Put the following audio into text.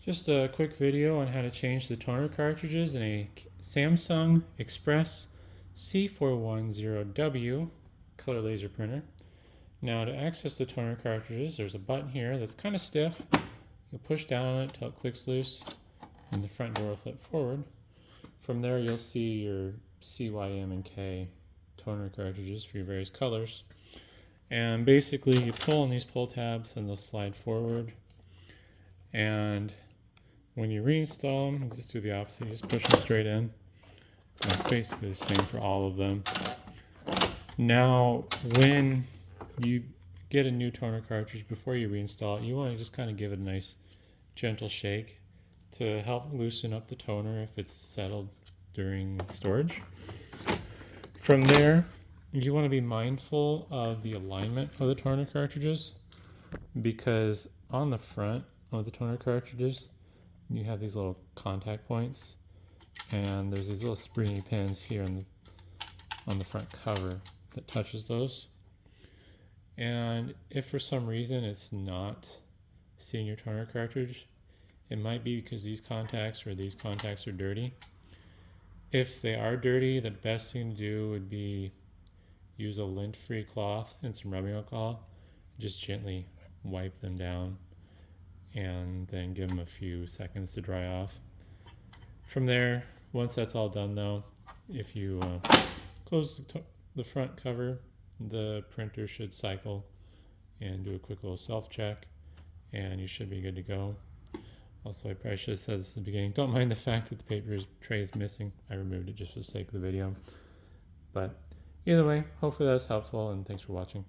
Just a quick video on how to change the toner cartridges in a Samsung Xpress C410W color laser printer. Now to access the toner cartridges, there's a button here that's kind of stiff. You'll push down on it until it clicks loose and the front door will flip forward. From there you'll see your C, Y, M, and K toner cartridges for your various colors. And basically you pull on these pull tabs and they'll slide forward. And when you reinstall them, just do the opposite. You just push them straight in. And it's basically the same for all of them. Now, when you get a new toner cartridge, before you reinstall it, you want to just kind of give it a nice gentle shake to help loosen up the toner if it's settled during storage. From there, you want to be mindful of the alignment of the toner cartridges, because on the front of the toner cartridges, you have these little contact points, and there's these little springy pins here on the front cover that touches those. And if for some reason it's not seeing your toner cartridge, it might be because these contacts or these contacts are dirty. If they are dirty, the best thing to do would be use a lint-free cloth and some rubbing alcohol. Just gently wipe them down and then give them a few seconds to dry off. From there, once that's all done though, if you close the front cover, the printer should cycle and do a quick little self-check, and you should be good to go. Also, I probably should have said this at the beginning, don't mind the fact that the paper tray is missing. I removed it just for the sake of the video. But either way, hopefully that was helpful, and thanks for watching.